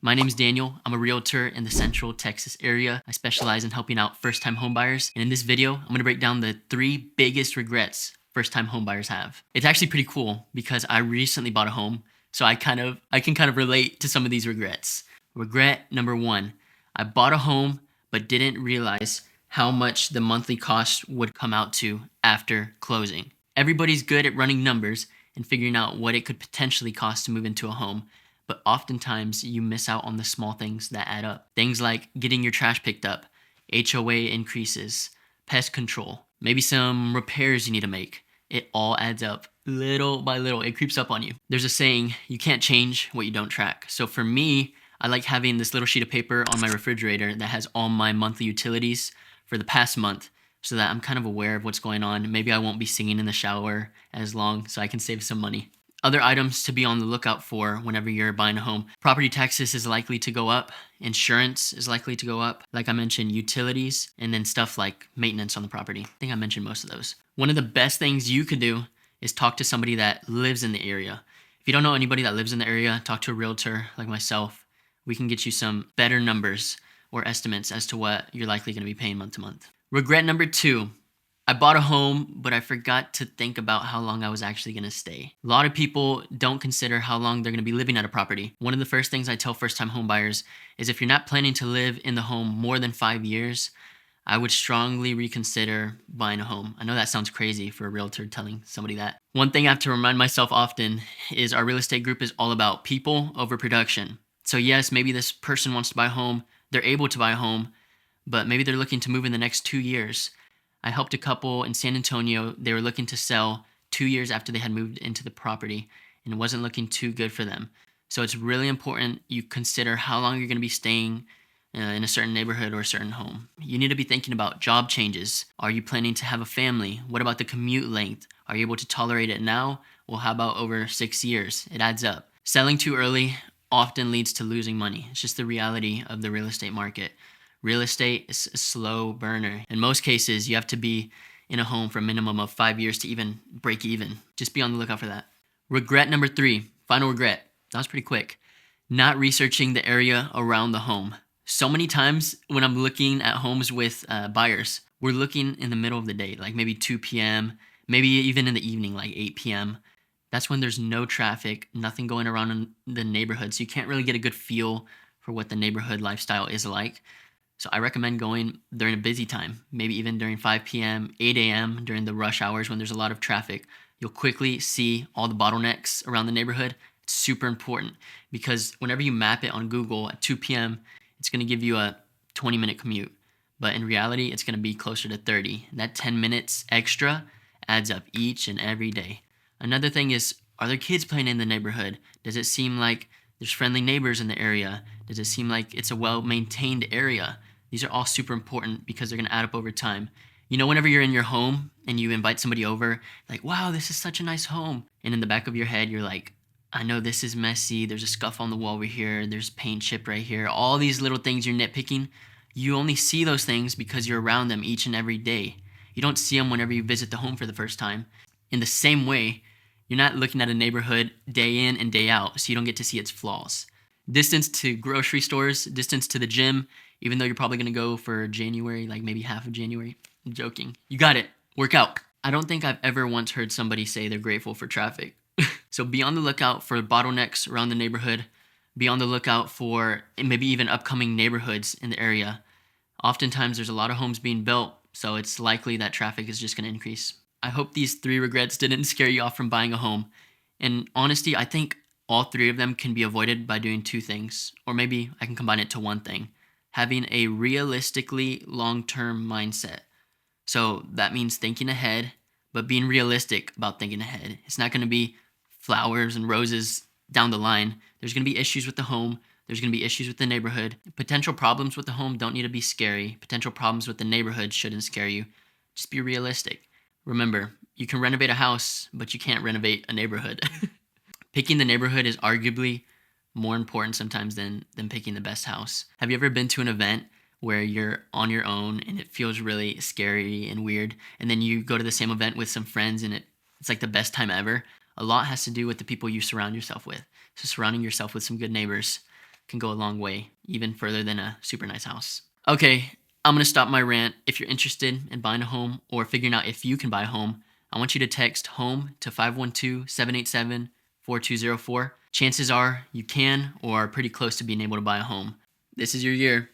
My name is Daniel. I'm a realtor in the Central Texas area. I specialize in helping out first-time homebuyers. And in this video, I'm gonna break down the 3 biggest regrets first-time homebuyers have. It's actually pretty cool because I recently bought a home, so I can kind of relate to some of these regrets. Regret number 1, I bought a home but didn't realize how much the monthly cost would come out to after closing. Everybody's good at running numbers and figuring out what it could potentially cost to move into a home, but oftentimes you miss out on the small things that add up. Things like getting your trash picked up, HOA increases, pest control, maybe some repairs you need to make. It all adds up little by little. It creeps up on you. There's a saying, you can't change what you don't track. So for me, I like having this little sheet of paper on my refrigerator that has all my monthly utilities for the past month, so that I'm kind of aware of what's going on. Maybe I won't be singing in the shower as long, so I can save some money. Other items to be on the lookout for whenever you're buying a home. Property taxes is likely to go up. Insurance is likely to go up. Like I mentioned, utilities, and then stuff like maintenance on the property. I think I mentioned most of those. One of the best things you could do is talk to somebody that lives in the area. If you don't know anybody that lives in the area, talk to a realtor like myself. We can get you some better numbers or estimates as to what you're likely going to be paying month to month. Regret number 2. I bought a home, but I forgot to think about how long I was actually going to stay. A lot of people don't consider how long they're going to be living at a property. One of the first things I tell first-time home buyers is if you're not planning to live in the home more than 5 years, I would strongly reconsider buying a home. I know that sounds crazy for a realtor telling somebody that. One thing I have to remind myself often is our real estate group is all about people over production. So yes, maybe this person wants to buy a home, they're able to buy a home, but maybe they're looking to move in the next 2 years. I helped a couple in San Antonio. They were looking to sell 2 years after they had moved into the property, and it wasn't looking too good for them. So it's really important you consider how long you're going to be staying in a certain neighborhood or a certain home. You need to be thinking about job changes. Are you planning to have a family? What about the commute length? Are you able to tolerate it now? Well, how about over 6 years? It adds up. Selling too early often leads to losing money. It's just the reality of the real estate market. Real estate is a slow burner. In most cases, you have to be in a home for a minimum of 5 years to even break even. Just be on the lookout for that. Regret number 3, final regret. That was pretty quick. Not researching the area around the home. So many times when I'm looking at homes with buyers, we're looking in the middle of the day, like maybe 2 p.m., maybe even in the evening, like 8 p.m. That's when there's no traffic, nothing going around in the neighborhood, so you can't really get a good feel for what the neighborhood lifestyle is like. So I recommend going during a busy time, maybe even during 5 p.m., 8 a.m., during the rush hours when there's a lot of traffic. You'll quickly see all the bottlenecks around the neighborhood. It's super important because whenever you map it on Google at 2 p.m., it's going to give you a 20-minute commute. But in reality, it's going to be closer to 30. And that 10 minutes extra adds up each and every day. Another thing is, are there kids playing in the neighborhood? Does it seem like there's friendly neighbors in the area? Does it seem like it's a well-maintained area? These are all super important because they're going to add up over time. You know, whenever you're in your home and you invite somebody over, like, wow, this is such a nice home. And in the back of your head, you're like, I know this is messy. There's a scuff on the wall over here. There's paint chip right here. All these little things you're nitpicking. You only see those things because you're around them each and every day. You don't see them whenever you visit the home for the first time. In the same way, you're not looking at a neighborhood day in and day out, so you don't get to see its flaws. Distance to grocery stores, distance to the gym, even though you're probably going to go for January, like maybe half of January. I'm joking. You got it. Work out. I don't think I've ever once heard somebody say they're grateful for traffic. So be on the lookout for bottlenecks around the neighborhood. Be on the lookout for maybe even upcoming neighborhoods in the area. Oftentimes there's a lot of homes being built, so it's likely that traffic is just going to increase. I hope these 3 regrets didn't scare you off from buying a home. In honesty, I think all 3 of them can be avoided by doing 2 things, or maybe I can combine it to one thing. Having a realistically long-term mindset. So that means thinking ahead, but being realistic about thinking ahead. It's not going to be flowers and roses down the line. There's going to be issues with the home. There's going to be issues with the neighborhood. Potential problems with the home don't need to be scary. Potential problems with the neighborhood shouldn't scare you. Just be realistic. Remember, you can renovate a house, but you can't renovate a neighborhood. Picking the neighborhood is arguably more important sometimes than picking the best house. Have you ever been to an event where you're on your own and it feels really scary and weird, and then you go to the same event with some friends and it's like the best time ever? A lot has to do with the people you surround yourself with. So surrounding yourself with some good neighbors. can go a long way, even further than a super nice house. Okay, I'm gonna stop my rant. If you're interested in buying a home or figuring out if you can buy a home, I want you to text HOME to 512-787-4204. Chances are you can or are pretty close to being able to buy a home. This is your year.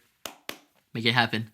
Make it happen.